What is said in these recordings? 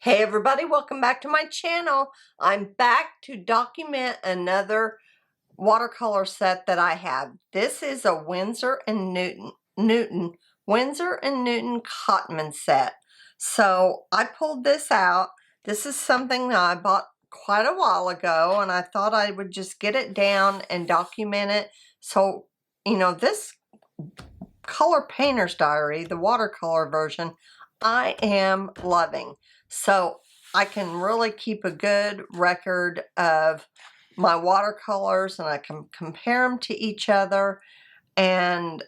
Hey everybody, welcome back to my channel. I'm back to document another watercolor set that I have. This is a Winsor and Newton Cotman set. So I pulled this out. This is something that I bought quite a while ago, and I thought I would just get it down and document it. So, you know, this color painter's diary, the watercolor version, I am loving. So I can really keep a good record of my watercolors, and I can compare them to each other and,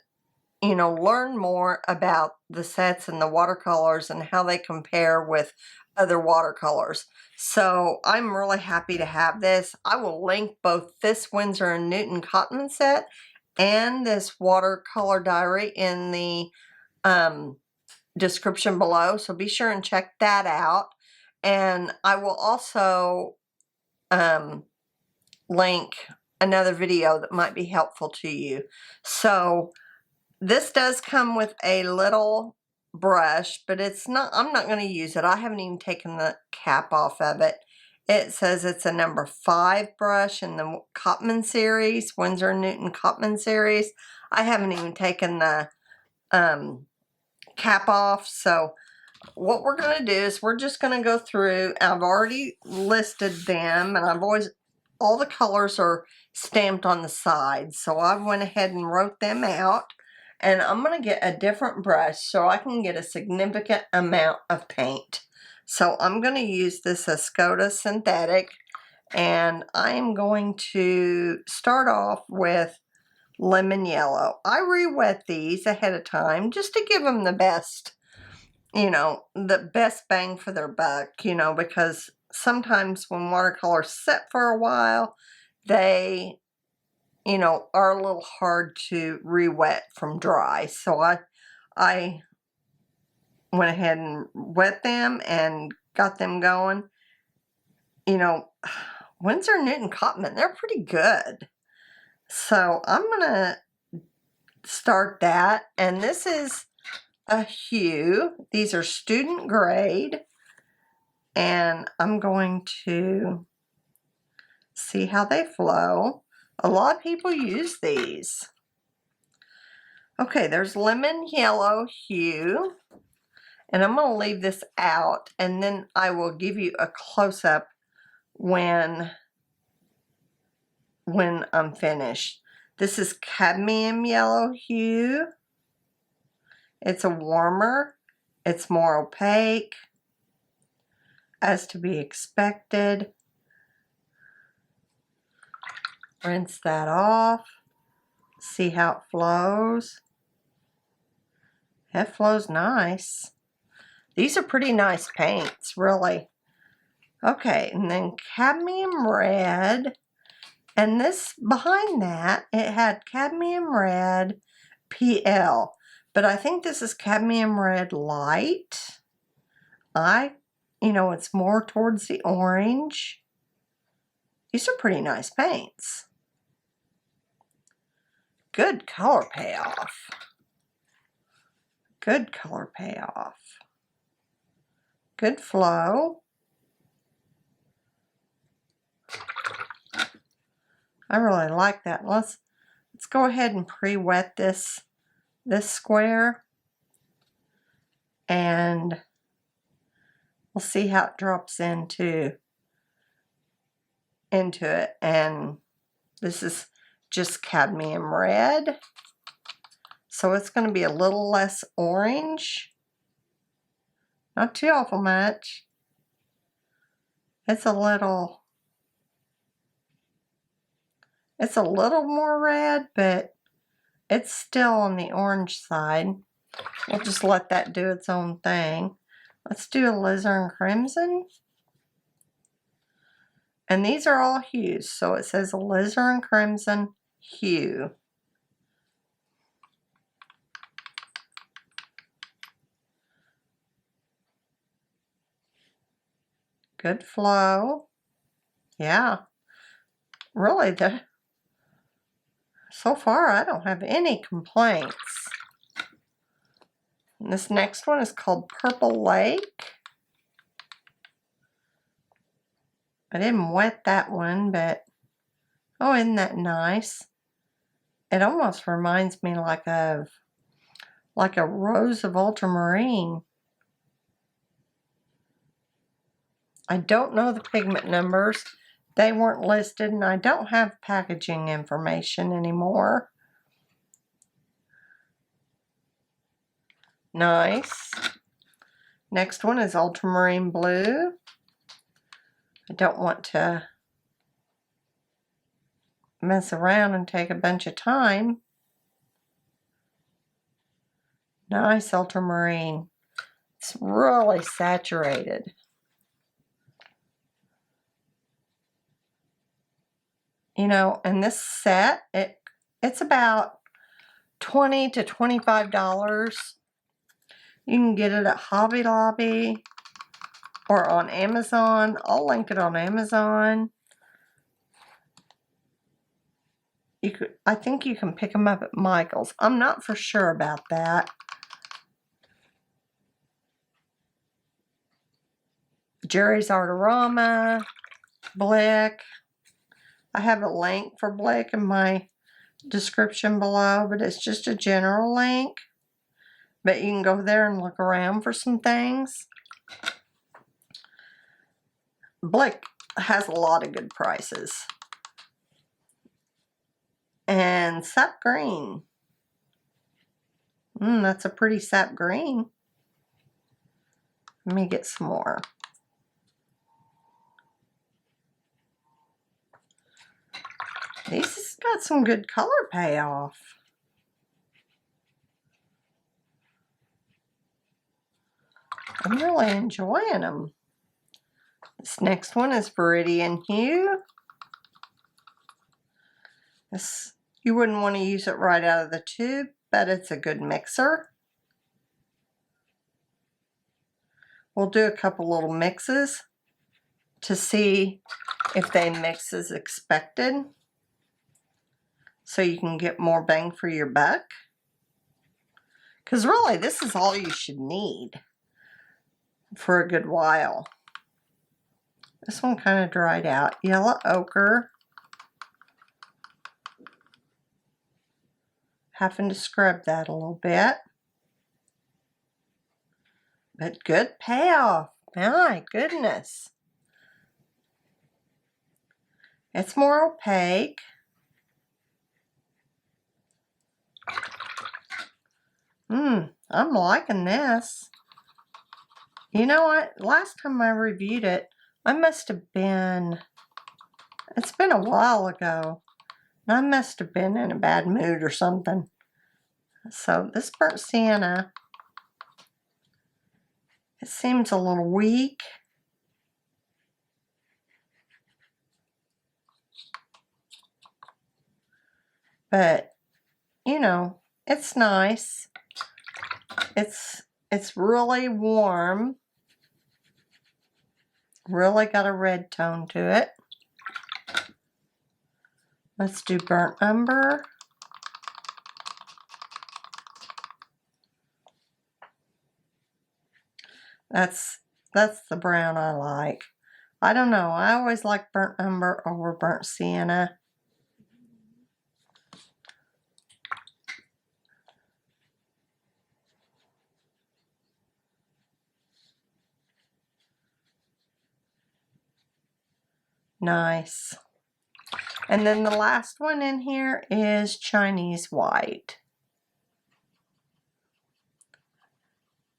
you know, learn more about the sets and the watercolors and how they compare with other watercolors. So I'm really happy to have this. I will link both this Winsor and Newton Cotman set and this watercolor diary in the description below, so be sure and check that out. And I will also link another video that might be helpful to you. So this does come with a little brush, but it's not, I'm not going to use it. I haven't even taken the cap off of it. It says it's a number 5 brush in the Cotman series, Winsor & Newton Cotman series. I haven't even taken the cap off. So what we're going to do is we're just going to go through. I've already listed them, and all the colors are stamped on the sides. So I went ahead and wrote them out, and I'm going to get a different brush so I can get a significant amount of paint. So I'm going to use this Escoda synthetic, and I am going to start off with lemon yellow. I re-wet these ahead of time just to give them the best, you know, the best bang for their buck, you know, because sometimes when watercolors set for a while, they, you know, are a little hard to re-wet from dry. So I went ahead and wet them and got them going. You know, Winsor & Newton Cotman, they're pretty good. So I'm going to start that, and this is a hue. These are student grade, and I'm going to see how they flow. A lot of people use these. Okay, there's lemon yellow hue, and I'm going to leave this out, and then I will give you a close-up when I'm finished. This is cadmium yellow hue. It's a warmer. It's more opaque, as to be expected. Rinse that off. See how it flows. It flows nice. These are pretty nice paints, really. Okay, and then cadmium red. And this, behind that, it had cadmium red PL. But I think this is cadmium red light. You know, it's more towards the orange. These are pretty nice paints. Good color payoff. Good color payoff. Good flow. I really like that. Let's go ahead and pre-wet this square, and we'll see how it drops into it. And this is just cadmium red, so it's going to be a little less orange, not too awful much. It's a little more red, but it's still on the orange side. We'll just let that do its own thing. Let's do alizarin crimson. And these are all hues, so it says alizarin crimson hue. Good flow. Yeah. Really, so far I don't have any complaints. And this next one is called Purple Lake. I didn't wet that one, but oh, isn't that nice? It almost reminds me like a rose of ultramarine. I don't know the pigment numbers. They weren't listed, and I don't have packaging information anymore. Nice. Next one is ultramarine blue. I don't want to mess around and take a bunch of time. Nice ultramarine. It's really saturated. You know, and this set, it's about $20 to $25. You can get it at Hobby Lobby or on Amazon. I'll link it on Amazon. I think you can pick them up at Michael's. I'm not for sure about that. Jerry's Artarama, Blick. I have a link for Blick in my description below, but it's just a general link. But you can go there and look around for some things. Blick has a lot of good prices. And sap green. That's a pretty sap green. Let me get some more. These has got some good color payoff. I'm really enjoying them. This next one is Viridian Hue. This, you wouldn't want to use it right out of the tube, but it's a good mixer. We'll do a couple little mixes to see if they mix as expected, so you can get more bang for your buck. Because really, this is all you should need for a good while. This one kind of dried out. Yellow ochre. Having to scrub that a little bit. But good payoff. My goodness. It's more opaque. I'm liking this. You know what? Last time I reviewed it, I must have been, it's been a while ago. I must have been in a bad mood or something. So this burnt sienna, it seems a little weak. But, you know, it's nice. It's really warm. Really got a red tone to it. Let's do burnt umber. That's the brown I like. I don't know. I always like burnt umber over burnt sienna. Nice. And then the last one in here is Chinese white.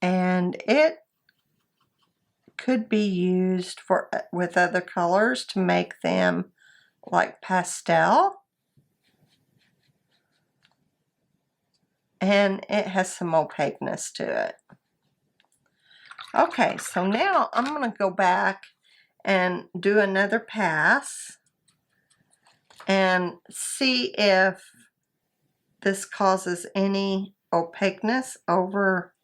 And it could be used with other colors to make them like pastel. And it has some opaqueness to it. Okay, so now I'm going to go back and do another pass and see if this causes any opaqueness over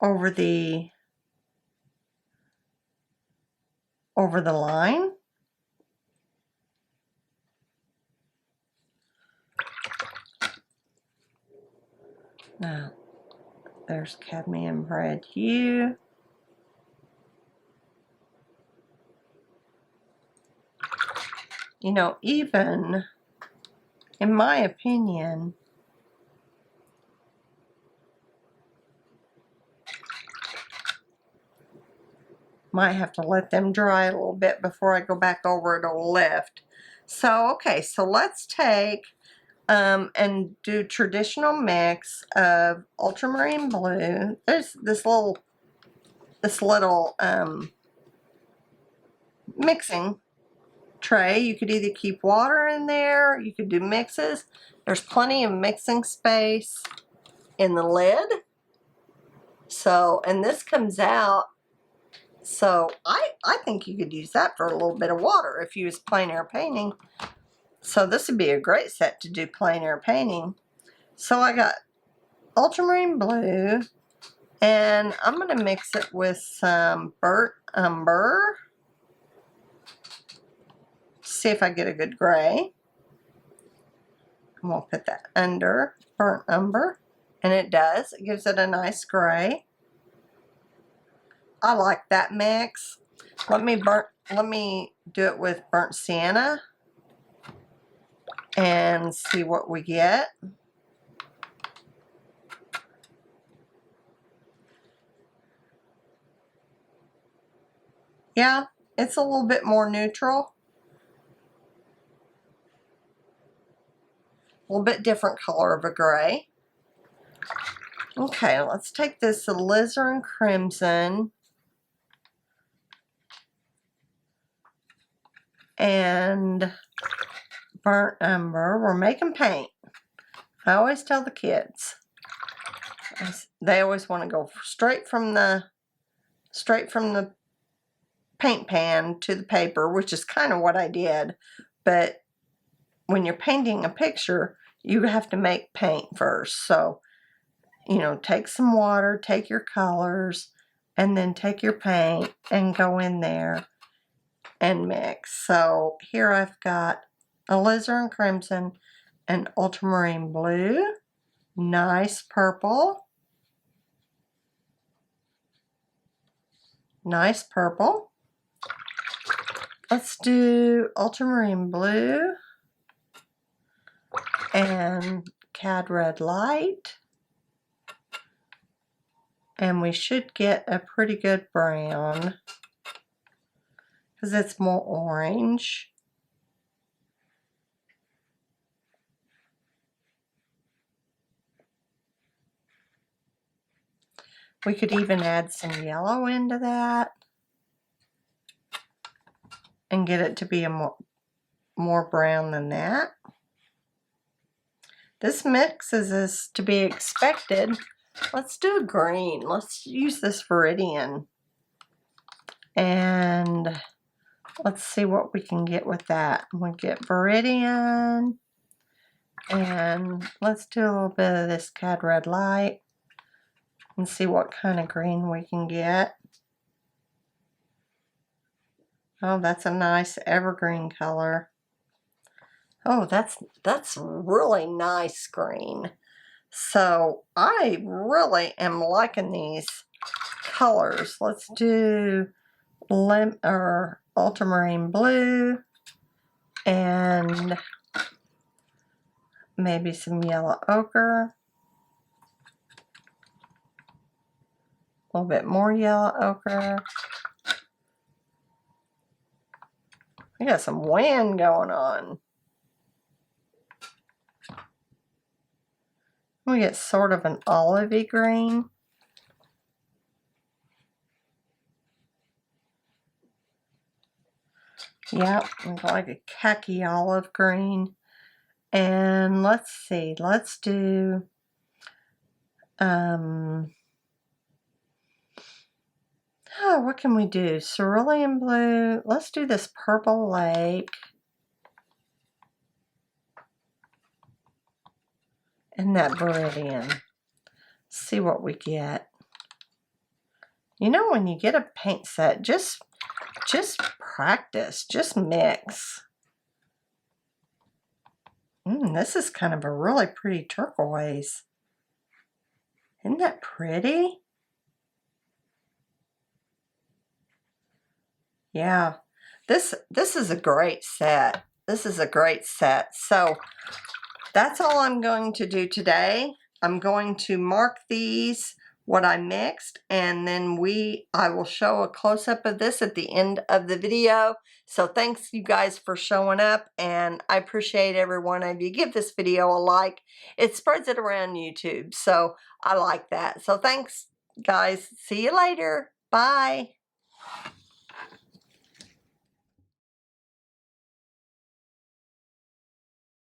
the line. Now, there's cadmium red hue. you know, even in my opinion, might have to let them dry a little bit before I go back over it or lift. So, okay, so let's take and do traditional mix of ultramarine blue. There's this little mixing tray. You could either keep water in there, you could do mixes. There's plenty of mixing space in the lid. So, and this comes out, so I think you could use that for a little bit of water if you was plein air painting. So this would be a great set to do plein air painting. So I got ultramarine blue, and I'm going to mix it with some burnt umber. See if I get a good gray. And we'll put that under burnt umber. And it does. It gives it a nice gray. I like that mix. Let me do it with burnt sienna and see what we get. Yeah, it's a little bit more neutral. A little bit different color of a gray. Okay, let's take this alizarin crimson and burnt umber. We're making paint. I always tell the kids, they always want to go straight from the paint pan to the paper, which is kind of what I did. But when you're painting a picture, you have to make paint first. So, you know, take some water, take your colors, and then take your paint and go in there and mix. So here I've got alizarin crimson and ultramarine blue. Nice purple. Nice purple. Let's do ultramarine blue and cad red light. And we should get a pretty good brown because it's more orange. We could even add some yellow into that and get it to be a more brown than that. This mix is to be expected. Let's do a green. Let's use this Viridian. And let's see what we can get with that. We'll get Viridian. And let's do a little bit of this cad red light and see what kind of green we can get. Oh, that's a nice evergreen color. Oh, that's really nice green. So I really am liking these colors. Let's do ultramarine blue and maybe some yellow ochre. A little bit more yellow ochre. We got some wind going on. We get sort of an olivey green. Yep, like a khaki olive green. And let's see, let's do what can we do? Cerulean blue. Let's do this purple lake. And that Viridian. See what we get. You know, when you get a paint set, just practice, just mix. This is kind of a really pretty turquoise. Isn't that pretty? Yeah, this is a great set. This is a great set. So that's all I'm going to do today. I'm going to mark these, what I mixed, and then I will show a close-up of this at the end of the video. So thanks you guys for showing up, and I appreciate every one of you. Give this video a like. It spreads it around YouTube, so I like that. So thanks, guys. See you later. Bye.